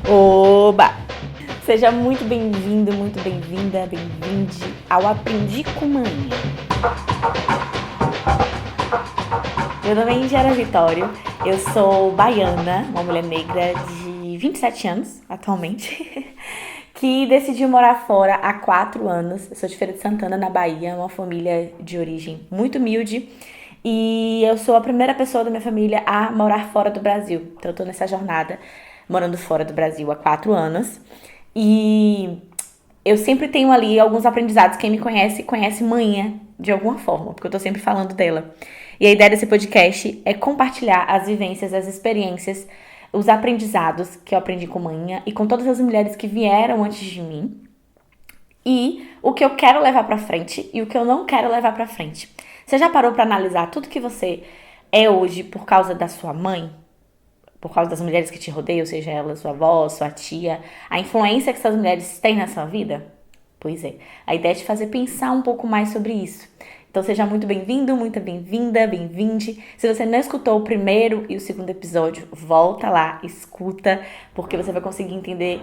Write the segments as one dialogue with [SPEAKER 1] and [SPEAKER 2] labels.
[SPEAKER 1] Oba! Seja muito bem-vindo, muito bem-vinda, bem-vinde ao Aprendi com Manhã. Meu nome é Indiara Vitório, eu sou baiana, uma mulher negra de 27 anos atualmente, que decidiu morar fora há 4 anos. Eu sou de Feira de Santana, na Bahia, uma família de origem muito humilde. E eu sou a primeira pessoa da minha família a morar fora do Brasil. Então eu tô nessa jornada, morando fora do Brasil há 4 anos. E eu sempre tenho ali alguns aprendizados. Quem me conhece, conhece manhã de alguma forma, porque eu tô sempre falando dela. E a ideia desse podcast é compartilhar as vivências, as experiências, os aprendizados que eu aprendi com manhã e com todas as mulheres que vieram antes de mim. E o que eu quero levar pra frente e o que eu não quero levar pra frente. Você já parou pra analisar tudo que você é hoje por causa da sua mãe? Por causa das mulheres que te rodeiam, seja ela sua avó, sua tia, a influência que essas mulheres têm na sua vida? Pois é, a ideia é te fazer pensar um pouco mais sobre isso. Então seja muito bem-vindo, muito bem-vinda, bem-vinde. Se você não escutou o primeiro e o segundo episódio, volta lá, escuta, porque você vai conseguir entender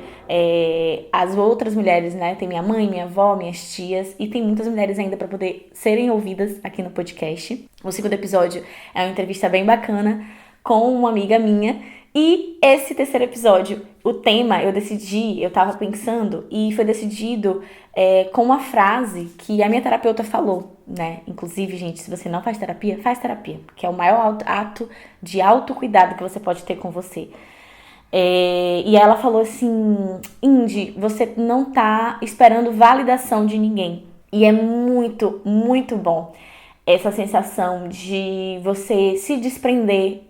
[SPEAKER 1] as outras mulheres, né? Tem minha mãe, minha avó, minhas tias, e tem muitas mulheres ainda para poder serem ouvidas aqui no podcast. O segundo episódio é uma entrevista bem bacana com uma amiga minha. E esse terceiro episódio, o tema, eu tava pensando, e foi decidido com uma frase que a minha terapeuta falou, né? Inclusive, gente, se você não faz terapia, que é o maior ato de autocuidado que você pode ter com você. E ela falou assim: Indy, você não tá esperando validação de ninguém. E é muito, muito bom essa sensação de você se desprender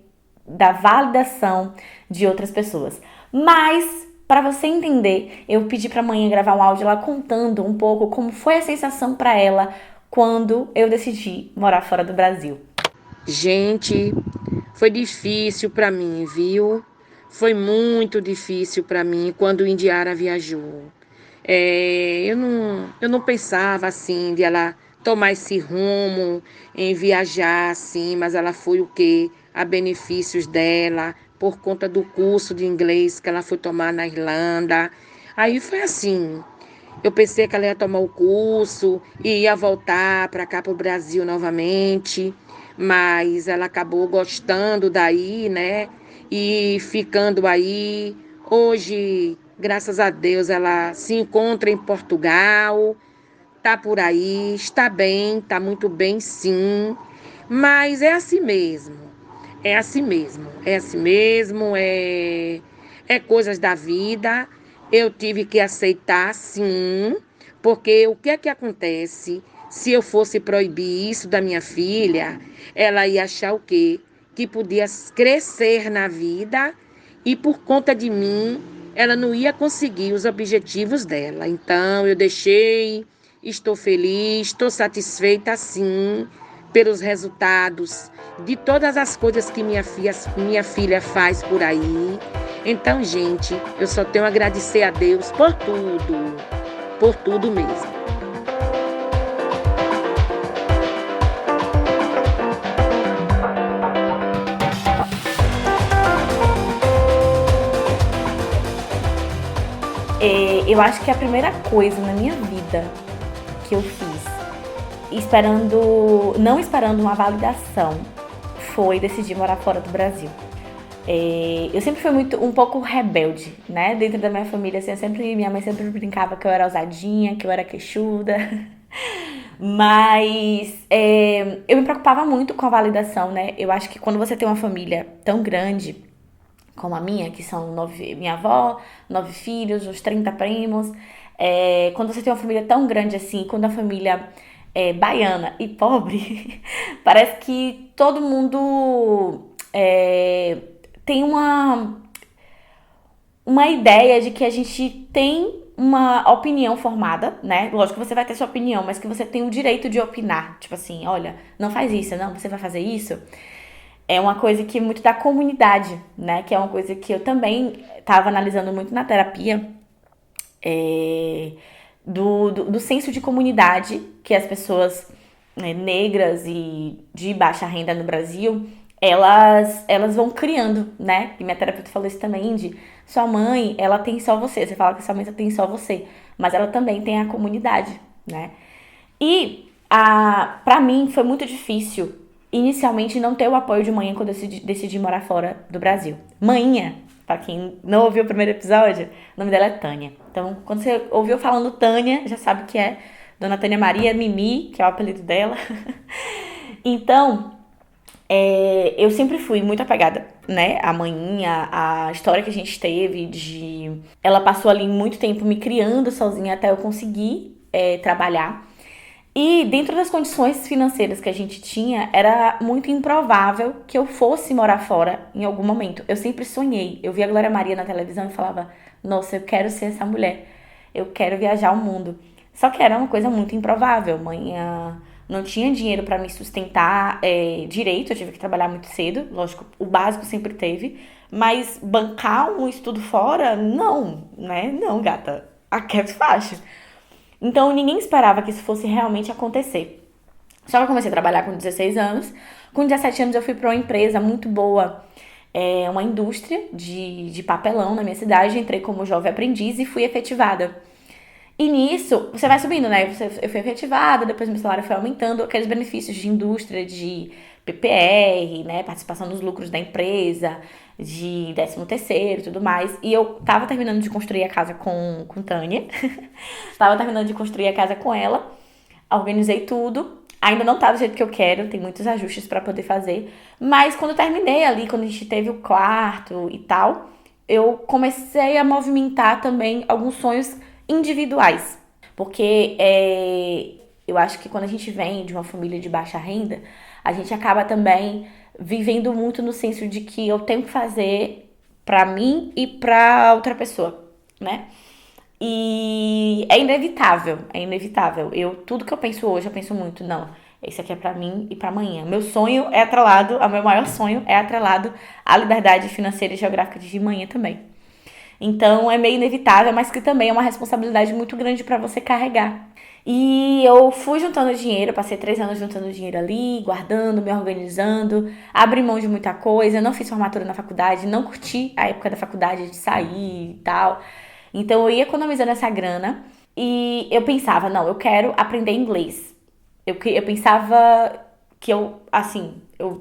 [SPEAKER 1] da validação de outras pessoas. Mas, para você entender, eu pedi pra mãe gravar um áudio lá contando um pouco como foi a sensação para ela quando eu decidi morar fora do Brasil.
[SPEAKER 2] Gente, foi difícil para mim, viu? Foi muito difícil para mim quando Indiara viajou. Eu não pensava assim de ela tomar esse rumo em viajar assim, mas ela foi o quê? A benefícios dela, por conta do curso de inglês que ela foi tomar na Irlanda. Aí foi assim. Eu pensei que ela ia tomar o curso e ia voltar para cá para o Brasil novamente, mas ela acabou gostando daí, né? E ficando aí. Hoje, graças a Deus, ela se encontra em Portugal, tá por aí, está bem, tá muito bem, sim. Mas é assim mesmo. É assim mesmo. É assim mesmo, é coisas da vida. Eu tive que aceitar, sim, porque o que é que acontece? Se eu fosse proibir isso da minha filha, ela ia achar o quê? Que podia crescer na vida e por conta de mim, ela não ia conseguir os objetivos dela. Então, eu deixei, estou feliz, estou satisfeita, sim, pelos resultados de todas as coisas que minha filha faz por aí. Então, gente, eu só tenho a agradecer a Deus por tudo mesmo.
[SPEAKER 1] Eu acho que a primeira coisa na minha vida que eu fiz, não esperando uma validação, foi decidir morar fora do Brasil. Eu sempre fui um pouco rebelde, né? Dentro da minha família, assim, minha mãe sempre brincava que eu era ousadinha, que eu era queixuda. Mas eu me preocupava muito com a validação, né? Eu acho que quando você tem uma família tão grande como a minha, que são minha avó, 9 filhos, uns 30 primos, quando você tem uma família tão grande assim, quando a família é baiana e pobre, parece que todo mundo tem uma ideia de que a gente tem uma opinião formada, né? Lógico que você vai ter sua opinião, mas que você tem o direito de opinar. Tipo assim, olha, não faz isso, não, você vai fazer isso. É uma coisa que é muito da comunidade, né? Que é uma coisa que eu também estava analisando muito na terapia, do senso de comunidade que as pessoas negras e de baixa renda no Brasil elas vão criando, né? E minha terapeuta falou isso também, Indy. Sua mãe, ela tem só você. Você fala que sua mãe só tem só você. Mas ela também tem a comunidade, né? E pra mim foi muito difícil, inicialmente, não ter o apoio de manhã quando eu decidi morar fora do Brasil. Manhã, pra quem não ouviu o primeiro episódio, o nome dela é Tânia. Então, quando você ouviu falando Tânia, já sabe que é Dona Tânia Maria Mimi, que é o apelido dela. Então, eu sempre fui muito apegada, né? A manhinha, a história que a gente teve de... Ela passou ali muito tempo me criando sozinha até eu conseguir trabalhar. E dentro das condições financeiras que a gente tinha, era muito improvável que eu fosse morar fora em algum momento. Eu sempre sonhei. Eu via a Glória Maria na televisão e falava, nossa, eu quero ser essa mulher. Eu quero viajar o mundo. Só que era uma coisa muito improvável. Mãe não tinha dinheiro para me sustentar direito, eu tive que trabalhar muito cedo. Lógico, o básico sempre teve. Mas bancar um estudo fora, não, né? Não, gata. Aqui é fácil. Então ninguém esperava que isso fosse realmente acontecer. Só que eu comecei a trabalhar com 16 anos. Com 17 anos eu fui para uma empresa muito boa, uma indústria de papelão na minha cidade. Entrei como jovem aprendiz e fui efetivada. E nisso, você vai subindo, né? Eu fui efetivada, depois meu salário foi aumentando, aqueles benefícios de indústria, de PPR, né? Participação nos lucros da empresa, de 13º e tudo mais. E eu tava terminando de construir a casa com Tânia. Tava terminando de construir a casa com ela. Organizei tudo. Ainda não tá do jeito que eu quero, tem muitos ajustes pra poder fazer. Mas quando eu terminei ali, quando a gente teve o quarto e tal, eu comecei a movimentar também alguns sonhos individuais. Porque eu acho que quando a gente vem de uma família de baixa renda, a gente acaba também vivendo muito no senso de que eu tenho que fazer pra mim e pra outra pessoa, né? E é inevitável, é inevitável. Tudo que eu penso hoje, eu penso muito, não, isso aqui é pra mim e pra amanhã. Meu sonho é atrelado, o meu maior sonho é atrelado à liberdade financeira e geográfica de manhã também. Então é meio inevitável, mas que também é uma responsabilidade muito grande pra você carregar. E eu fui juntando dinheiro, passei 3 anos juntando dinheiro ali, guardando, me organizando, abri mão de muita coisa, não fiz formatura na faculdade, não curti a época da faculdade de sair e tal. Então eu ia economizando essa grana e eu pensava, não, eu quero aprender inglês. Eu pensava que eu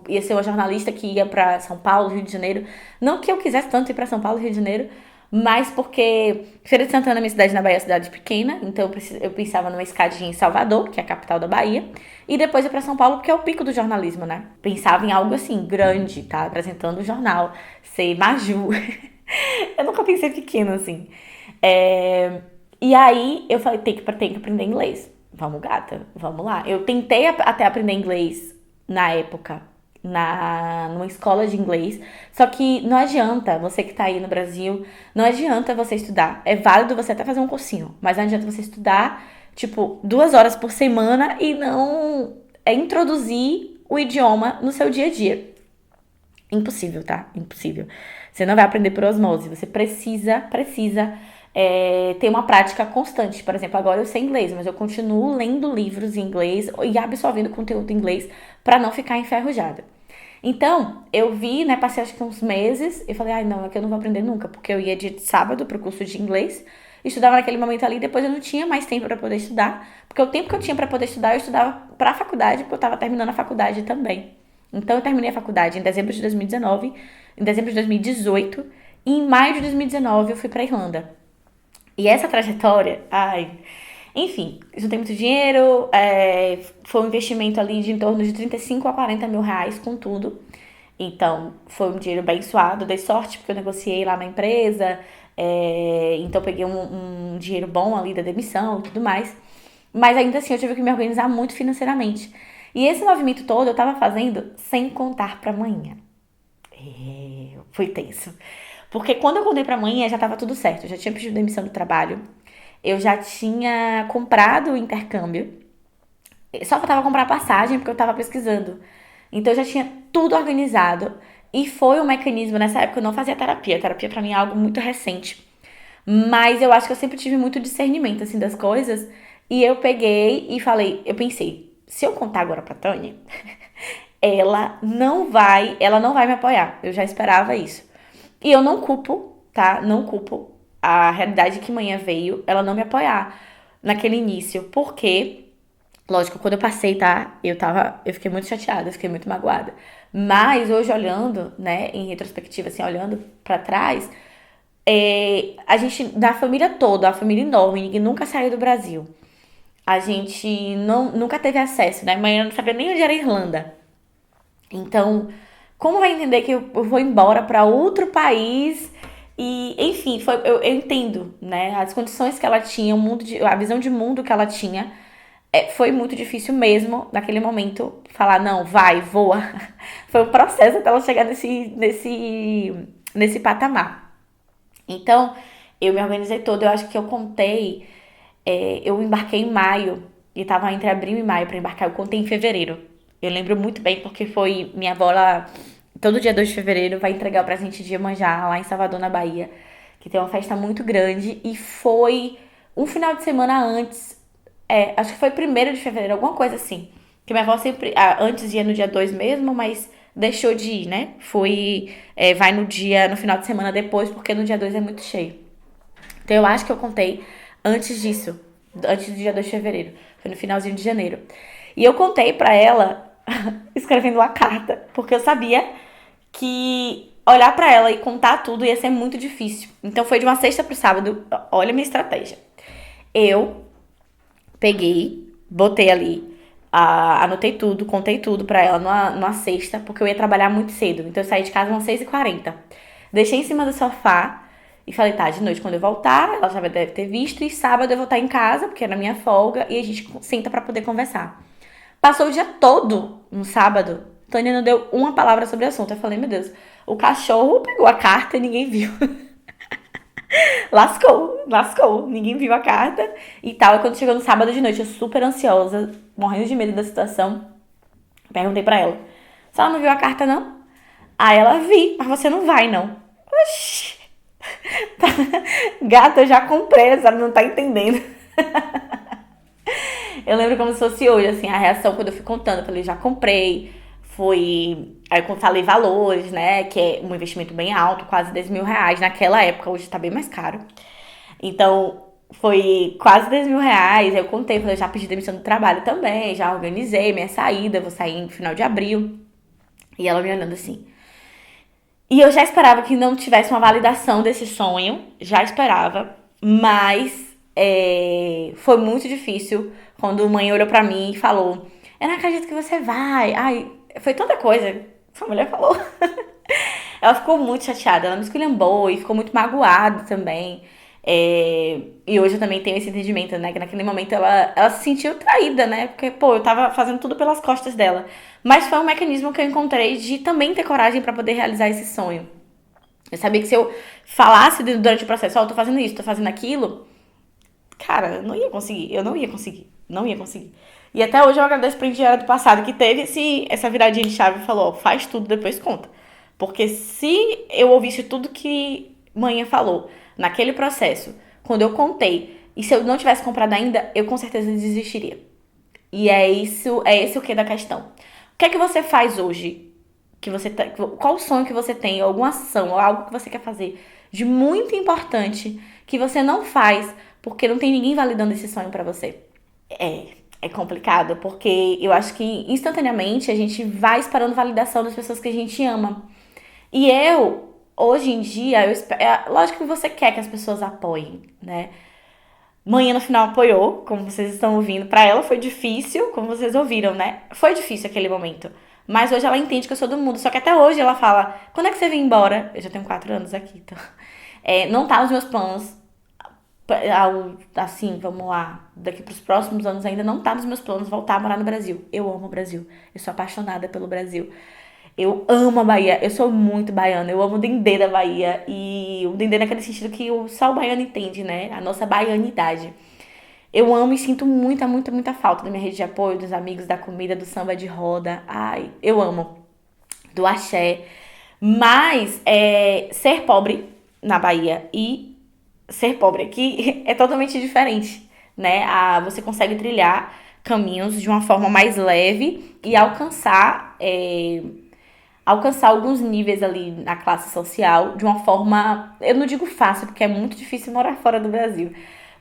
[SPEAKER 1] ia ser uma jornalista que ia pra São Paulo, Rio de Janeiro. Não que eu quisesse tanto ir pra São Paulo, Rio de Janeiro, mas porque Feira de Santana, minha cidade na Bahia, é uma cidade pequena, então eu pensava numa escadinha em Salvador, que é a capital da Bahia, e depois ir pra São Paulo, porque é o pico do jornalismo, né? Pensava em algo assim, grande, tá? Apresentando o jornal, ser Maju. Eu nunca pensei pequeno, assim. E aí eu falei, tem que aprender inglês. Vamos, gata, vamos lá. Eu tentei até aprender inglês na época, numa escola de inglês. Só que não adianta, você que tá aí no Brasil, não adianta você estudar. É válido você até fazer um cursinho, mas não adianta você estudar, tipo, 2 horas por semana e não introduzir o idioma no seu dia a dia. Impossível, tá? Impossível. Você não vai aprender por osmose. Você precisa ter uma prática constante. Por exemplo, agora eu sei inglês, mas eu continuo lendo livros em inglês e absorvendo conteúdo em inglês para não ficar enferrujada. Então, eu vi, né, passei acho que uns meses e falei, ai não, é que eu não vou aprender nunca, porque eu ia de sábado pro curso de inglês, estudava naquele momento ali, depois eu não tinha mais tempo para poder estudar, porque o tempo que eu tinha para poder estudar, eu estudava pra faculdade, porque eu tava terminando a faculdade também. Então, eu terminei a faculdade em dezembro de 2019, em dezembro de 2018, e em maio de 2019 eu fui pra Irlanda. E essa trajetória, ai, enfim, juntei muito dinheiro, foi um investimento ali de em torno de 35 a 40 mil reais com tudo. Então, foi um dinheiro bem suado, dei sorte porque eu negociei lá na empresa, então peguei um dinheiro bom ali da demissão e tudo mais. Mas ainda assim eu tive que me organizar muito financeiramente. E esse movimento todo eu tava fazendo sem contar pra amanhã. Foi tenso. Porque quando eu contei pra mãe, já tava tudo certo. Eu já tinha pedido demissão do trabalho. Eu já tinha comprado o intercâmbio. Só faltava comprar passagem porque eu tava pesquisando. Então eu já tinha tudo organizado. E foi um mecanismo, nessa época eu não fazia terapia. A terapia pra mim é algo muito recente. Mas eu acho que eu sempre tive muito discernimento, assim, das coisas. E eu peguei e falei, eu pensei, se eu contar agora pra Tânia, ela não vai me apoiar. Eu já esperava isso. E eu não culpo, tá? Não culpo a realidade que manhã veio ela não me apoiar naquele início, porque lógico, quando eu passei, tá? Eu fiquei muito chateada, eu fiquei muito magoada. Mas hoje olhando, né, em retrospectiva, assim, olhando pra trás, a gente, da família toda, a família enorme, ninguém nunca saiu do Brasil. A gente nunca teve acesso, né? Mãe não sabia nem onde era a Irlanda. Então, como vai entender que eu vou embora pra outro país? E, enfim, eu entendo, né? As condições que ela tinha, a visão de mundo que ela tinha, foi muito difícil mesmo, naquele momento, falar, não, vai, voa. Foi um processo até ela chegar nesse patamar. Então, eu me organizei toda, eu acho que eu contei, eu embarquei em maio, e tava entre abril e maio pra embarcar, eu contei em fevereiro. Eu lembro muito bem, porque foi minha avó, ela, todo dia 2 de fevereiro, vai entregar o presente de Iemanjá, lá em Salvador, na Bahia, que tem uma festa muito grande, e foi um final de semana antes, acho que foi 1º de fevereiro, alguma coisa assim. Que minha avó sempre, antes ia no dia 2 mesmo, mas deixou de ir, né? Vai no final de semana depois, porque no dia 2 é muito cheio. Então eu acho que eu contei antes disso, antes do dia 2 de fevereiro. Foi no finalzinho de janeiro. E eu contei pra ela escrevendo uma carta, porque eu sabia que olhar pra ela e contar tudo ia ser muito difícil. Então foi de uma sexta pro sábado. Olha a minha estratégia. Eu peguei, botei ali, anotei tudo, contei tudo pra ela numa sexta, porque eu ia trabalhar muito cedo. Então eu saí de casa umas 6h40. Deixei em cima do sofá e falei, tá, de noite quando eu voltar, ela já deve ter visto, e sábado eu vou estar em casa, porque era minha folga, e a gente senta pra poder conversar. Passou o dia todo no sábado, Tânia não deu uma palavra sobre o assunto. Eu falei, meu Deus, o cachorro pegou a carta e ninguém viu. Lascou. Ninguém viu a carta e tal. E quando chegou no sábado de noite, eu super ansiosa, morrendo de medo da situação, perguntei pra ela: se ela não viu a carta, não? Aí ela: vi, mas você não vai, não. Oxi. Gata, eu já comprei, ela não tá entendendo. Eu lembro como se fosse hoje, assim, a reação quando eu fui contando. Eu falei, já comprei. Foi. Aí eu falei valores, né? Que é um investimento bem alto, quase R$ 10.000 naquela época, hoje tá bem mais caro. Então, foi quase R$ 10.000. Eu contei, falei, já pedi demissão do trabalho também, já organizei minha saída, vou sair no final de abril. E ela me olhando assim. E eu já esperava que não tivesse uma validação desse sonho, já esperava, mas foi muito difícil quando a mãe olhou pra mim e falou: eu não acredito que você vai. Ai, foi tanta coisa que essa mulher falou. Ela ficou muito chateada, ela me esculhambou e ficou muito magoada também. E hoje eu também tenho esse entendimento, né? Que naquele momento ela se sentiu traída, né? Porque, pô, eu tava fazendo tudo pelas costas dela. Mas foi um mecanismo que eu encontrei de também ter coragem pra poder realizar esse sonho. Eu sabia que se eu falasse durante o processo, ó, eu tô fazendo isso, tô fazendo aquilo, cara, eu não ia conseguir. Eu não ia conseguir. Não ia conseguir. E até hoje eu agradeço pra engenheira do passado que teve essa viradinha de chave e falou, ó, faz tudo, depois conta. Porque se eu ouvisse tudo que manhã falou naquele processo, quando eu contei, e se eu não tivesse comprado ainda, eu com certeza desistiria. E é esse o que da questão. O que é que você faz hoje? Qual o sonho que você tem, alguma ação, ou algo que você quer fazer de muito importante que você não faz porque não tem ninguém validando esse sonho pra você? É complicado, porque eu acho que instantaneamente a gente vai esperando validação das pessoas que a gente ama. E hoje em dia, lógico que você quer que as pessoas apoiem, né? Manhã no final apoiou, como vocês estão ouvindo. Pra ela foi difícil, como vocês ouviram, né? Foi difícil aquele momento. Mas hoje ela entende que eu sou do mundo. Só que até hoje ela fala: quando é que você vem embora? Eu já tenho 4 anos aqui, então. Não tá nos meus planos. Assim, vamos lá. Daqui pros próximos anos ainda não tá nos meus planos voltar a morar no Brasil. Eu amo o Brasil. Eu sou apaixonada pelo Brasil. Eu amo a Bahia, eu sou muito baiana, eu amo o dendê da Bahia. E o dendê naquele sentido que só o baiano entende, né? A nossa baianidade. Eu amo e sinto muita, muita, muita falta da minha rede de apoio, dos amigos, da comida, do samba de roda. Ai, eu amo. Do axé. Mas ser pobre na Bahia e ser pobre aqui é totalmente diferente, né? Você consegue trilhar caminhos de uma forma mais leve e alcançar alguns níveis ali na classe social de uma forma, eu não digo fácil, porque é muito difícil morar fora do Brasil,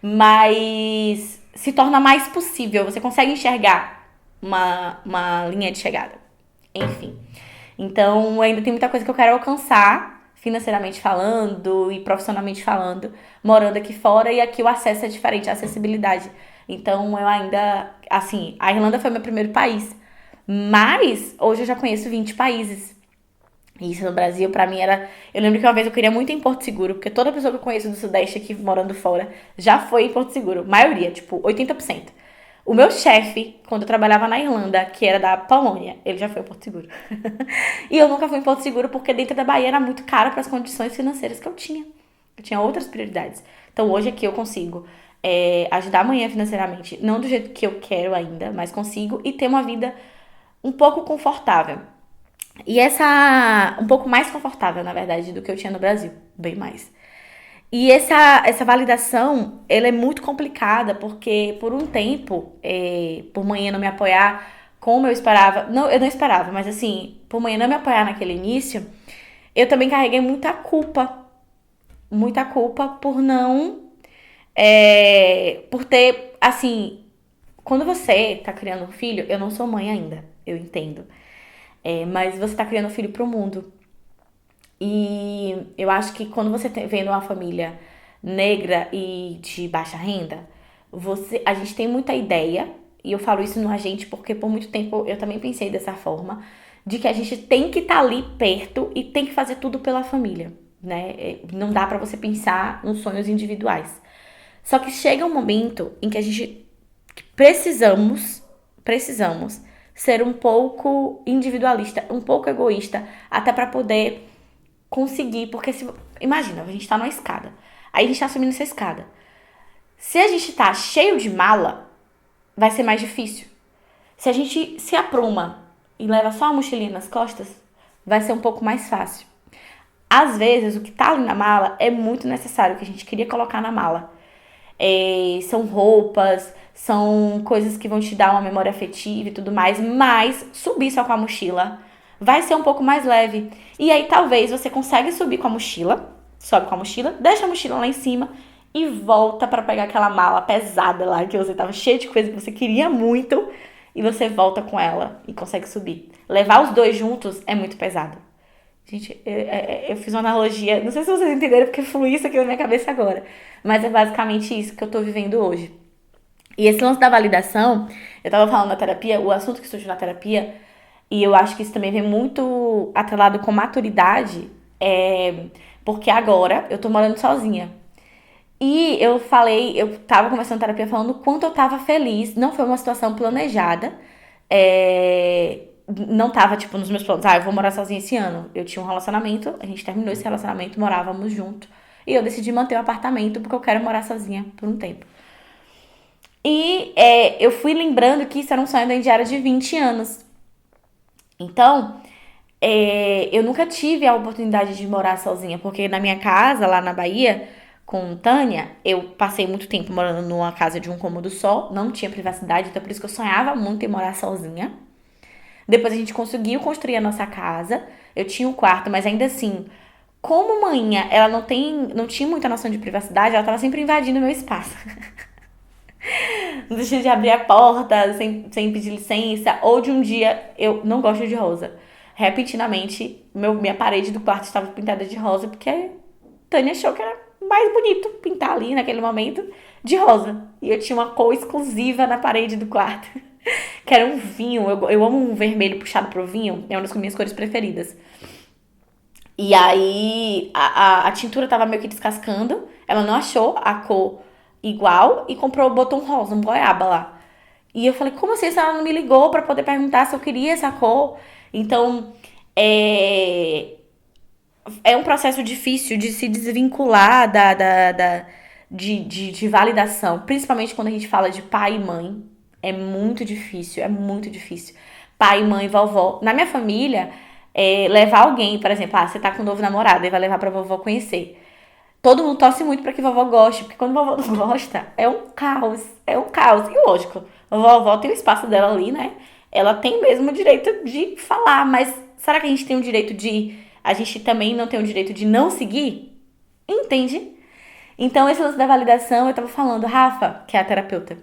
[SPEAKER 1] mas se torna mais possível, você consegue enxergar uma linha de chegada. Enfim. Então, ainda tem muita coisa que eu quero alcançar, financeiramente falando e profissionalmente falando, morando aqui fora, e aqui o acesso é diferente, a acessibilidade. Então, eu ainda, assim, a Irlanda foi meu primeiro país, mas hoje eu já conheço 20 países. Isso no Brasil, pra mim, era. Eu lembro que uma vez eu queria muito ir em Porto Seguro, porque toda pessoa que eu conheço do Sudeste aqui morando fora já foi em Porto Seguro. Maioria, tipo, 80%. O meu chefe, quando eu trabalhava na Irlanda, que era da Polônia, ele já foi em Porto Seguro. E eu nunca fui em Porto Seguro porque dentro da Bahia era muito caro para as condições financeiras que eu tinha. Eu tinha outras prioridades. Então hoje aqui eu consigo ajudar amanhã financeiramente, não do jeito que eu quero ainda, mas consigo e ter uma vida um pouco confortável. E essa. Um pouco mais confortável, na verdade, do que eu tinha no Brasil. Bem mais. E essa validação, ela é muito complicada, porque por um tempo, por manhã não me apoiar como eu esperava. Não, eu não esperava, mas assim, por manhã não me apoiar naquele início, eu também carreguei muita culpa. Muita culpa por não. Por ter, assim. Quando você tá criando um filho, eu não sou mãe ainda, eu entendo. Mas você tá criando um filho pro mundo. E eu acho que quando você vem numa família negra e de baixa renda, a gente tem muita ideia, e eu falo isso no agente porque por muito tempo eu também pensei dessa forma, de que a gente tem que estar ali perto e tem que fazer tudo pela família, né? Não dá pra você pensar nos sonhos individuais. Só que chega um momento em que a gente precisamos ser um pouco individualista, um pouco egoísta, até pra poder conseguir, porque se imagina, a gente tá numa escada. Aí a gente tá subindo essa escada. Se a gente tá cheio de mala, vai ser mais difícil. Se a gente se apruma e leva só a mochilinha nas costas, vai ser um pouco mais fácil. Às vezes, o que tá ali na mala é muito necessário, o que a gente queria colocar na mala. São roupas, são coisas que vão te dar uma memória afetiva e tudo mais, mas subir só com a mochila vai ser um pouco mais leve. E aí talvez você consiga subir com a mochila, sobe com a mochila, deixa a mochila lá em cima e volta pra pegar aquela mala pesada lá que você tava cheio de coisa que você queria muito e você volta com ela e consegue subir. Levar os dois juntos é muito pesado. Gente, eu fiz uma analogia, não sei se vocês entenderam porque fluiu isso aqui na minha cabeça agora, mas é basicamente isso que eu tô vivendo hoje. E esse lance da validação, eu tava falando na terapia, o assunto que surgiu na terapia, e eu acho que isso também vem muito atrelado com maturidade, porque agora eu tô morando sozinha. E eu tava começando a terapia falando o quanto eu tava feliz, não foi uma situação planejada, não tava, tipo, nos meus planos, eu vou morar sozinha esse ano. Eu tinha um relacionamento, a gente terminou esse relacionamento, morávamos junto. E eu decidi manter o apartamento porque eu quero morar sozinha por um tempo. E eu fui lembrando que isso era um sonho da Indiara de 20 anos. Então, eu nunca tive a oportunidade de morar sozinha, porque na minha casa, lá na Bahia, com Tânia, eu passei muito tempo morando numa casa de um cômodo só, não tinha privacidade, então por isso que eu sonhava muito em morar sozinha. Depois a gente conseguiu construir a nossa casa. Eu tinha um quarto, mas ainda assim, como manhã, ela não tinha muita noção de privacidade, ela tava sempre invadindo o meu espaço. Não deixa de abrir a porta sem pedir licença. Ou de um dia, eu não gosto de rosa. Repentinamente, minha parede do quarto estava pintada de rosa, porque a Tânia achou que era mais bonito pintar ali naquele momento de rosa. E eu tinha uma cor exclusiva na parede do quarto. Que era um vinho, eu amo um vermelho puxado pro vinho, é uma das minhas cores preferidas. E aí a tintura tava meio que descascando, ela não achou a cor igual e botou um rosa, um goiaba lá. E eu falei, como assim? Se ela não me ligou pra poder perguntar se eu queria essa cor? Então, é um processo difícil de se desvincular de validação, principalmente quando a gente fala de pai e mãe. É muito difícil, é muito difícil. Pai, mãe, vovó. Na minha família, levar alguém, por exemplo, você tá com um novo namorado e vai levar pra vovó conhecer. Todo mundo torce muito pra que vovó goste, porque quando vovó não gosta, é um caos. É um caos. E lógico, A vovó tem o espaço dela ali, né? Ela tem mesmo o direito de falar, mas será que a gente tem o direito de... A gente também não tem o direito de não seguir? Entende? Então, esse lance da validação, eu tava falando, Rafa, que é a terapeuta,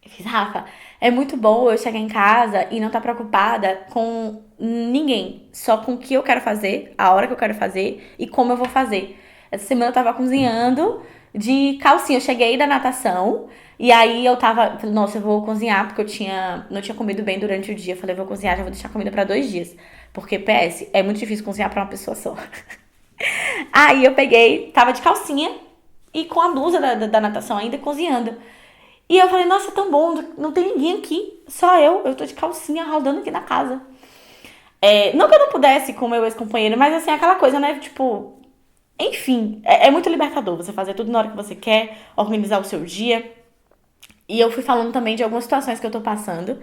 [SPEAKER 1] eu fiz, Rafa, é muito bom eu chegar em casa e não estar preocupada com ninguém, só com o que eu quero fazer, a hora que eu quero fazer e como eu vou fazer. Essa semana eu tava cozinhando de calcinha. Eu cheguei da natação e aí eu tava, falei, nossa, eu vou cozinhar porque não tinha comido bem durante o dia. Eu falei, eu vou cozinhar, já vou deixar comida pra 2 dias. Porque, PS, é muito difícil cozinhar pra uma pessoa só. Aí eu peguei, tava de calcinha e com a blusa da natação ainda cozinhando. E eu falei, nossa, tão bom, não tem ninguém aqui, só eu tô de calcinha rodando aqui na casa. Não que eu não pudesse com o meu ex-companheiro, mas assim, aquela coisa, né, tipo, enfim, é muito libertador você fazer tudo na hora que você quer, organizar o seu dia. E eu fui falando também de algumas situações que eu tô passando,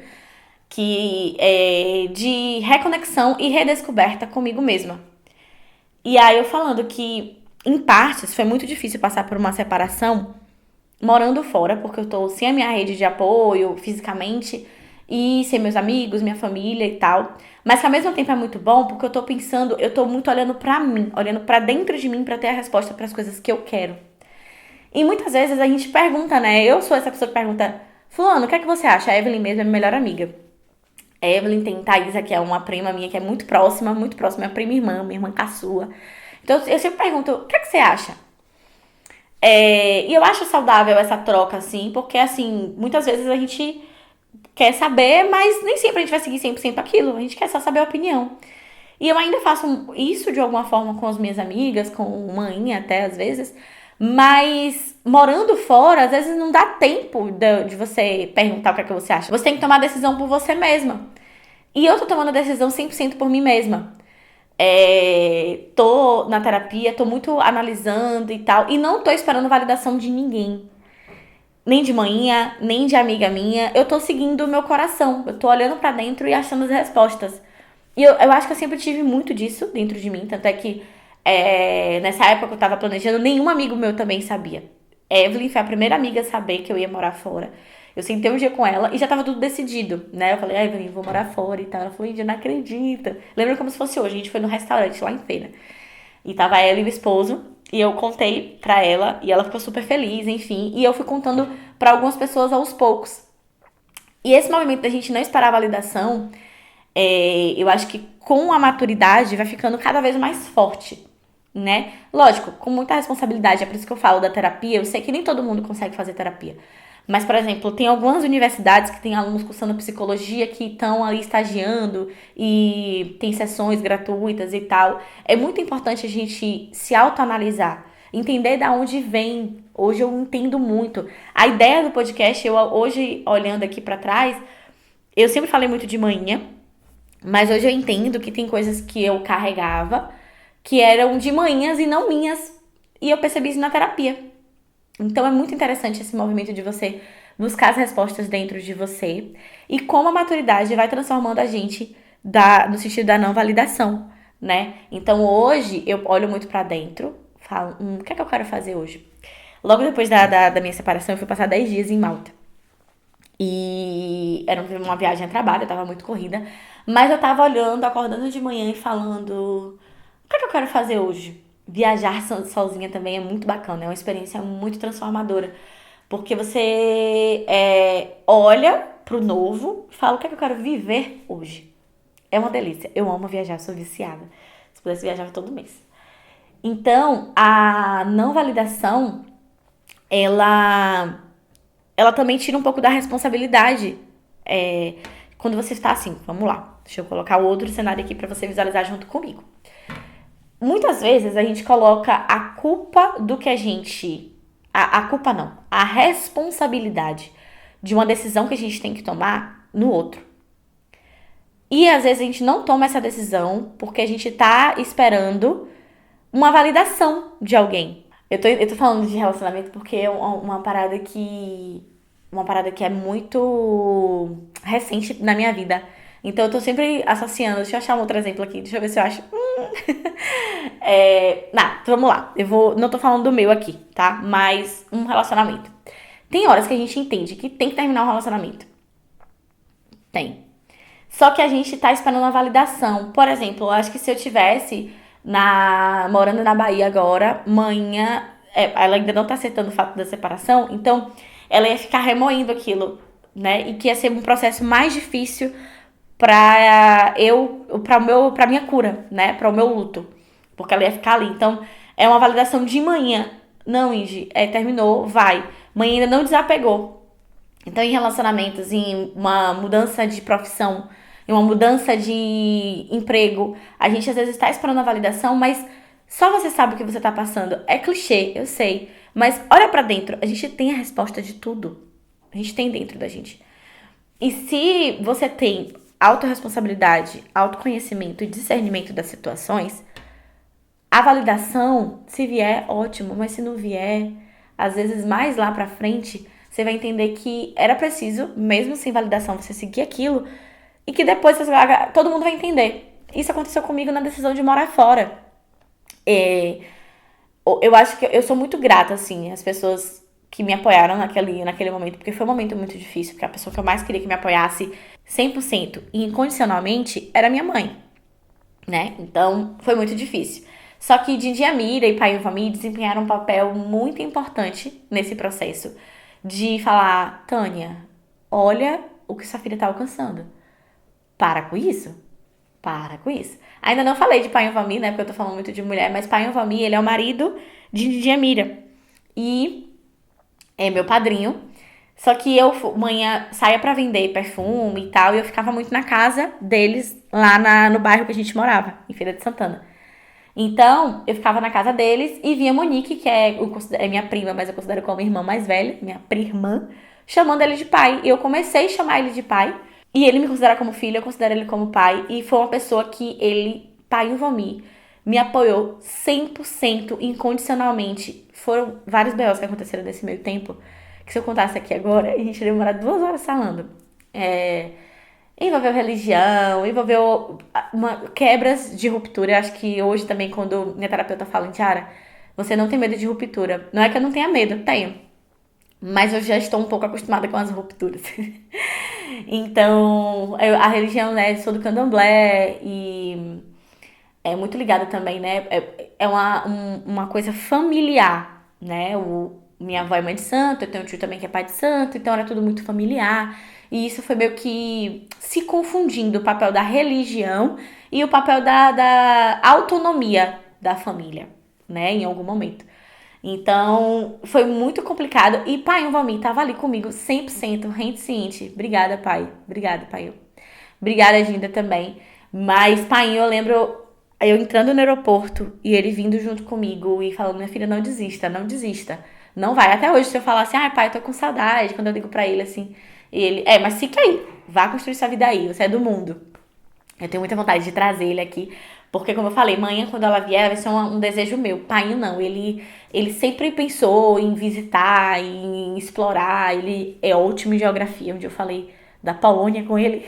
[SPEAKER 1] que é de reconexão e redescoberta comigo mesma. E aí eu falando que, em partes, foi muito difícil passar por uma separação morando fora, porque eu tô sem a minha rede de apoio fisicamente e sem meus amigos, minha família e tal. Mas que ao mesmo tempo é muito bom, porque eu tô pensando, eu tô muito olhando pra mim, olhando pra dentro de mim pra ter a resposta pras coisas que eu quero. E muitas vezes a gente pergunta, né? Eu sou essa pessoa que pergunta, Fulano, o que é que você acha? A Evelyn mesmo é minha melhor amiga. A Evelyn tem Thaisa, que é uma prima minha que é muito próxima, é prima irmã, minha irmã caçula. Então eu sempre pergunto, o que é que você acha? E eu acho saudável essa troca, assim, porque, assim, muitas vezes a gente quer saber, mas nem sempre a gente vai seguir 100% aquilo. A gente quer só saber a opinião. E eu ainda faço isso de alguma forma com as minhas amigas, com mãe até às vezes. Mas morando fora, às vezes não dá tempo de você perguntar o que é que você acha. Você tem que tomar a decisão por você mesma. E eu tô tomando a decisão 100% por mim mesma. Tô na terapia, tô muito analisando e tal. E não tô esperando validação de ninguém. Nem de manhã, nem de amiga minha. Eu tô seguindo o meu coração. Eu tô olhando pra dentro e achando as respostas. E eu acho que eu sempre tive muito disso dentro de mim. Tanto é que nessa época que eu tava planejando, nenhum amigo meu também sabia. Evelyn foi a primeira amiga a saber que eu ia morar fora. Eu sentei um dia com ela e já tava tudo decidido, né? Eu falei, Evelyn, vou morar fora e tal. Ela falou, Índia, não acredita. Lembra como se fosse hoje. A gente foi num restaurante lá em Feira. E tava ela e o esposo. E eu contei pra ela. E ela ficou super feliz, enfim. E eu fui contando pra algumas pessoas aos poucos. E esse movimento da gente não esperar a validação, eu acho que com a maturidade vai ficando cada vez mais forte, né? Lógico, com muita responsabilidade. É por isso que eu falo da terapia. Eu sei que nem todo mundo consegue fazer terapia. Mas, por exemplo, tem algumas universidades que têm alunos cursando psicologia que estão ali estagiando e tem sessões gratuitas e tal. É muito importante a gente se autoanalisar, entender da onde vem. Hoje eu entendo muito. A ideia do podcast, eu hoje olhando aqui pra trás, eu sempre falei muito de manhã, mas hoje eu entendo que tem coisas que eu carregava que eram de manhãs e não minhas. E eu percebi isso na terapia. Então é muito interessante esse movimento de você buscar as respostas dentro de você e como a maturidade vai transformando a gente no sentido da não validação, né? Então hoje eu olho muito pra dentro, falo, o que é que eu quero fazer hoje? Logo depois da minha separação, eu fui passar 10 dias em Malta. E era uma viagem a trabalho, eu tava muito corrida, mas eu tava olhando, acordando de manhã e falando, o que é que eu quero fazer hoje? Viajar sozinha também é muito bacana, é uma experiência muito transformadora. Porque você olha pro novo e fala, o que é que eu quero viver hoje? É uma delícia. Eu amo viajar, sou viciada. Se pudesse viajar todo mês. Então, a não validação, ela também tira um pouco da responsabilidade. Quando você está assim, vamos lá. Deixa eu colocar o outro cenário aqui pra você visualizar junto comigo. Muitas vezes a gente coloca a culpa do que a gente... A culpa não. A responsabilidade de uma decisão que a gente tem que tomar no outro. E às vezes a gente não toma essa decisão porque a gente tá esperando uma validação de alguém. Eu tô falando de relacionamento porque é uma parada que... Uma parada que é muito recente na minha vida. Então eu tô sempre associando. Deixa eu achar um outro exemplo aqui. Deixa eu ver se eu acho. Não, vamos lá. Não tô falando do meu aqui, tá? Mas um relacionamento. Tem horas que a gente entende que tem que terminar o relacionamento. Tem. Só que a gente tá esperando uma validação. Por exemplo, eu acho que se eu tivesse morando na Bahia agora, manhã, ela ainda não tá aceitando o fato da separação, então ela ia ficar remoendo aquilo, né? E que ia ser um processo mais difícil pra minha cura, né? Pra o meu luto. Porque ela ia ficar ali. Então, é uma validação de manhã. Não, Indy, terminou, vai. Mãe ainda não desapegou. Então, em relacionamentos, em uma mudança de profissão, em uma mudança de emprego, a gente às vezes está esperando a validação, mas só você sabe o que você tá passando. É clichê, eu sei. Mas olha pra dentro, a gente tem a resposta de tudo. A gente tem dentro da gente. E se você tem autorresponsabilidade, autoconhecimento e discernimento das situações, a validação, se vier, ótimo, mas se não vier, às vezes mais lá pra frente, você vai entender que era preciso, mesmo sem validação, você seguir aquilo e que depois todo mundo vai entender. Isso aconteceu comigo na decisão de morar fora. É, eu acho que eu sou muito grata, assim, às pessoas que me apoiaram naquele momento, porque foi um momento muito difícil, porque a pessoa que eu mais queria que me apoiasse 100% e incondicionalmente era minha mãe, né? Então, foi muito difícil. Só que Didi Amira e Pai Vami desempenharam um papel muito importante nesse processo de falar, Tânia, olha o que sua filha tá alcançando. Para com isso. Para com isso. Ainda não falei de Pai Vami, né? Porque eu tô falando muito de mulher, mas Pai Vami, ele é o marido de Didi Amira. E é meu padrinho. Só que eu, manhã, saía pra vender perfume e tal, e eu ficava muito na casa deles, lá no bairro que a gente morava, em Feira de Santana. Então, eu ficava na casa deles e via Monique, que é minha prima, mas eu considero como irmã mais velha, minha prima, chamando ele de pai. E eu comecei a chamar ele de pai. E ele me considera como filho, eu considero ele como pai. E foi uma pessoa que pai o Vami, me apoiou 100% incondicionalmente. Foram vários B.O.s que aconteceram nesse meio tempo, que se eu contasse aqui agora, a gente ia demorar 2 horas falando. Envolveu religião, envolveu quebras de ruptura. Eu acho que hoje também, quando minha terapeuta fala, Tiara, você não tem medo de ruptura. Não é que eu não tenha medo, tenho. Mas eu já estou um pouco acostumada com as rupturas. Então, a religião, né, sou do candomblé e é muito ligada também, né? É uma coisa familiar, né? Minha avó é mãe de santo, eu tenho um tio também que é pai de santo, então era tudo muito familiar. E isso foi meio que se confundindo o papel da religião e o papel da autonomia da família, né? Em algum momento. Então, foi muito complicado. E pai, o Valmir tava ali comigo 100%, rente ciente. Obrigada, pai. Obrigada, pai. Obrigada, Ginda, também. Mas, pai, eu lembro eu entrando no aeroporto e ele vindo junto comigo e falando, minha filha, não desista, não desista. Não vai. Até hoje, se eu falar assim, pai, tô com saudade, quando eu digo pra ele assim, e ele, mas fica aí, vá construir sua vida aí, você é do mundo. Eu tenho muita vontade de trazer ele aqui, porque como eu falei, manhã quando ela vier, vai ser um desejo meu. Pai, não, ele sempre pensou em visitar, em explorar, ele é ótimo em geografia, onde eu falei da Polônia com ele.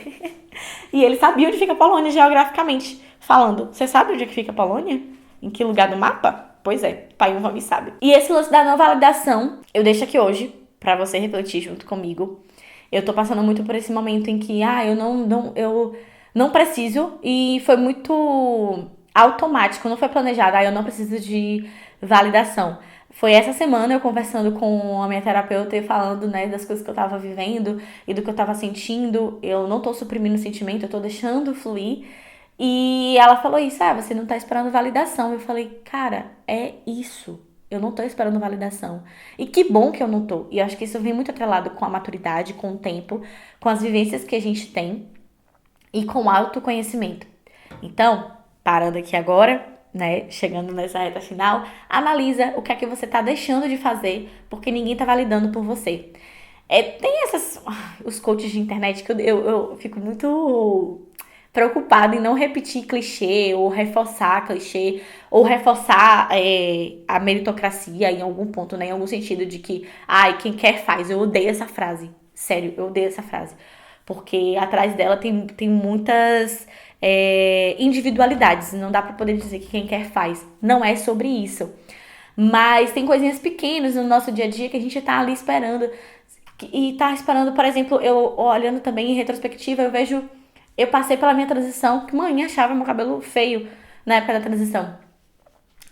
[SPEAKER 1] E ele sabia onde fica a Polônia geograficamente falando. Você sabe onde é que fica a Polônia? Em que lugar do mapa? Pois é, pai não me sabe. E esse lance da não validação, eu deixo aqui hoje, pra você refletir junto comigo. Eu tô passando muito por esse momento em que, eu não preciso, e foi muito automático, não foi planejado, eu não preciso de validação. Foi essa semana eu conversando com a minha terapeuta e falando, né, das coisas que eu tava vivendo e do que eu tava sentindo. Eu não tô suprimindo o sentimento, eu tô deixando fluir. E ela falou isso, você não tá esperando validação. Eu falei, cara, é isso. Eu não tô esperando validação. E que bom que eu não tô. E eu acho que isso vem muito atrelado com a maturidade, com o tempo, com as vivências que a gente tem e com o autoconhecimento. Então, parando aqui agora, né, chegando nessa reta final, analisa o que é que você tá deixando de fazer porque ninguém tá validando por você. Tem os coaches de internet que eu fico muito preocupada em não repetir clichê ou reforçar clichê ou reforçar a meritocracia em algum ponto, né, em algum sentido de que, quem quer faz. Eu odeio essa frase. Sério, eu odeio essa frase. Porque atrás dela tem muitas individualidades. Não dá pra poder dizer que quem quer faz. Não é sobre isso. Mas tem coisinhas pequenas no nosso dia a dia que a gente tá ali esperando. E tá esperando, por exemplo, eu olhando também em retrospectiva, eu vejo. Eu passei pela minha transição, que mãe achava meu cabelo feio na época da transição.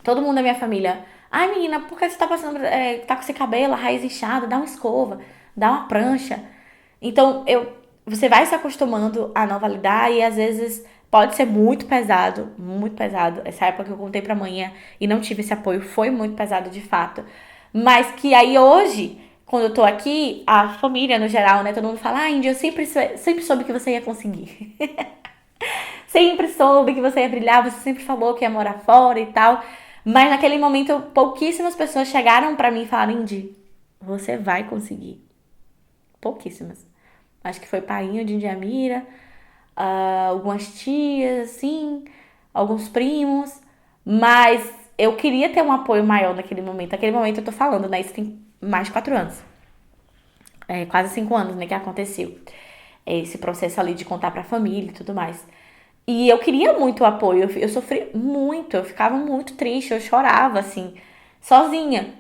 [SPEAKER 1] Todo mundo da minha família. Ai, menina, por que você tá passando. Tá com esse cabelo, a raiz inchada? Dá uma escova, dá uma prancha. Então, você vai se acostumando a não validar e às vezes pode ser muito pesado, muito pesado. Essa época que eu contei pra manhã e não tive esse apoio foi muito pesado de fato. Mas que aí hoje, quando eu tô aqui, a família no geral, né? Todo mundo fala, Índia, eu sempre soube que você ia conseguir. Sempre soube que você ia brilhar, você sempre falou que ia morar fora e tal. Mas naquele momento, pouquíssimas pessoas chegaram pra mim e falaram, Indy, você vai conseguir. Pouquíssimas. Acho que foi painho de Indiamira, algumas tias, assim, alguns primos. Mas eu queria ter um apoio maior naquele momento. Naquele momento eu tô falando, né? Isso tem mais de 4 anos. Quase 5 anos, né, que aconteceu. Esse processo ali de contar pra família e tudo mais. E eu queria muito o apoio. Eu sofri muito, eu ficava muito triste, eu chorava, assim, sozinha.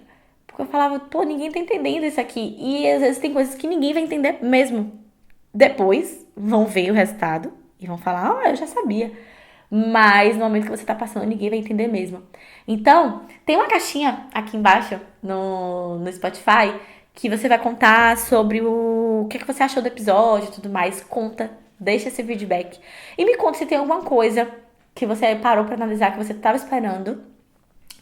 [SPEAKER 1] Porque eu falava, pô, ninguém tá entendendo isso aqui. E às vezes tem coisas que ninguém vai entender mesmo. Depois vão ver o resultado e vão falar, eu já sabia. Mas no momento que você tá passando, ninguém vai entender mesmo. Então, tem uma caixinha aqui embaixo no Spotify que você vai contar sobre o que você achou do episódio e tudo mais. Conta, deixa esse feedback. E me conta se tem alguma coisa que você parou pra analisar, que você tava esperando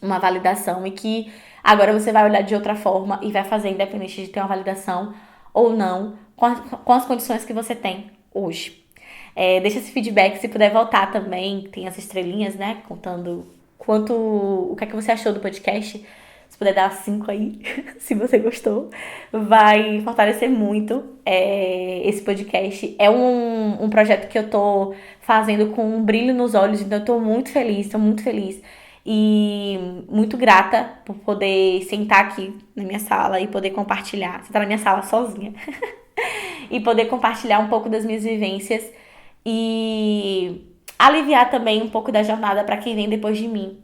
[SPEAKER 1] uma validação e que agora você vai olhar de outra forma e vai fazer independente de ter uma validação ou não, com as condições que você tem hoje. Deixa esse feedback, se puder voltar também, tem as estrelinhas, né, contando o que é que você achou do podcast. Se puder dar 5 aí, se você gostou, vai fortalecer muito esse podcast. É um projeto que eu tô fazendo com um brilho nos olhos, então eu tô muito feliz e muito grata por poder sentar aqui na minha sala e poder compartilhar. Você tá na minha sala sozinha. E poder compartilhar um pouco das minhas vivências e aliviar também um pouco da jornada para quem vem depois de mim.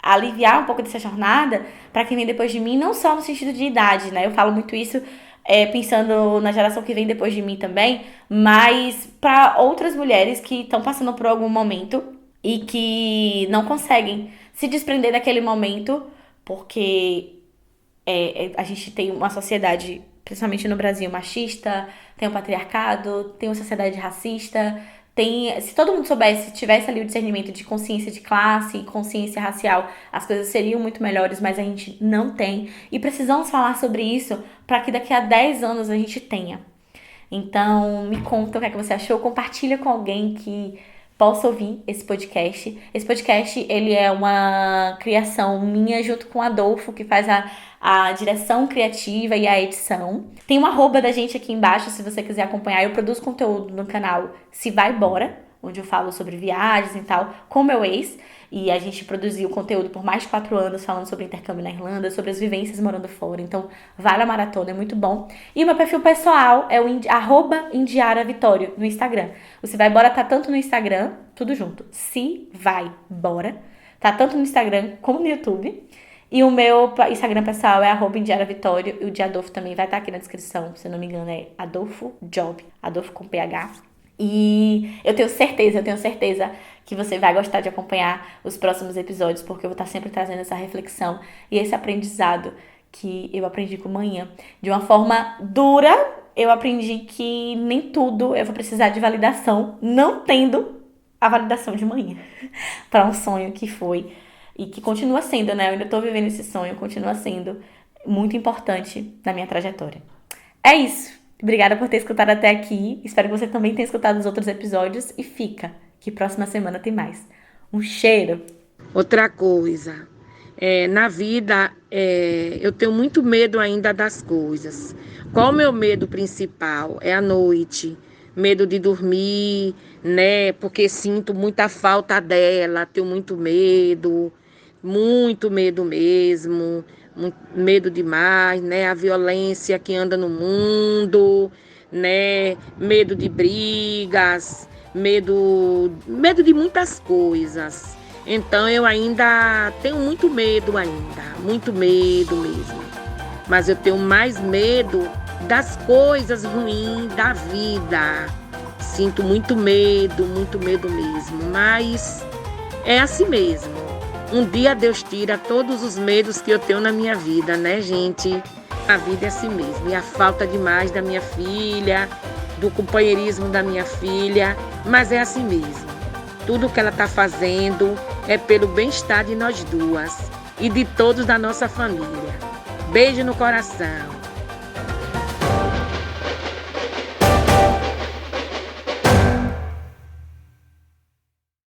[SPEAKER 1] Aliviar um pouco dessa jornada para quem vem depois de mim, não só no sentido de idade, né? Eu falo muito isso pensando na geração que vem depois de mim também, mas para outras mulheres que estão passando por algum momento e que não conseguem se desprender daquele momento, porque a gente tem uma sociedade, principalmente no Brasil, machista, tem o patriarcado, tem uma sociedade racista, se todo mundo soubesse, tivesse ali o discernimento de consciência de classe e consciência racial, as coisas seriam muito melhores, mas a gente não tem. E precisamos falar sobre isso para que daqui a 10 anos a gente tenha. Então, me conta o que é que você achou, compartilha com alguém que possa ouvir esse podcast. Esse podcast, ele é uma criação minha junto com o Adolfo, que faz a direção criativa e a edição. Tem um arroba da gente aqui embaixo, se você quiser acompanhar. Eu produzo conteúdo no canal Se Vai Bora, onde eu falo sobre viagens e tal, com meu ex. E a gente produziu conteúdo por mais de 4 anos, falando sobre intercâmbio na Irlanda, sobre as vivências morando fora. Então, vale a maratona, é muito bom. E o meu perfil pessoal é o @indiaravitório no Instagram. O Se Vai Bora tá tanto no Instagram, tudo junto, Se Vai Bora. Tá tanto no Instagram como no YouTube. E o meu Instagram pessoal é @indiaravitório. E o de Adolfo também vai estar aqui na descrição, se eu não me engano, é Adolfo Job. Adolfo com PH. E eu tenho certeza que você vai gostar de acompanhar os próximos episódios, porque eu vou estar sempre trazendo essa reflexão e esse aprendizado que eu aprendi com manhã. De uma forma dura, eu aprendi que nem tudo eu vou precisar de validação, não tendo a validação de manhã, para um sonho que foi e que continua sendo, né? Eu ainda tô vivendo esse sonho, continua sendo muito importante na minha trajetória. É isso. Obrigada por ter escutado até aqui. Espero que você também tenha escutado os outros episódios. E fica, que próxima semana tem mais. Um cheiro!
[SPEAKER 2] Outra coisa, na vida eu tenho muito medo ainda das coisas. Qual o meu medo principal? É a noite. Medo de dormir, né? Porque sinto muita falta dela, tenho muito medo mesmo. Medo demais, né? A violência que anda no mundo, né? Medo de brigas, medo de muitas coisas. Então eu ainda tenho muito medo muito medo mesmo. Mas eu tenho mais medo das coisas ruins da vida. Sinto muito medo mesmo. Mas é assim mesmo. Um dia Deus tira todos os medos que eu tenho na minha vida, né, gente? A vida é assim mesmo. E a falta demais da minha filha, do companheirismo da minha filha. Mas é assim mesmo. Tudo que ela está fazendo é pelo bem-estar de nós duas e de todos da nossa família. Beijo no coração.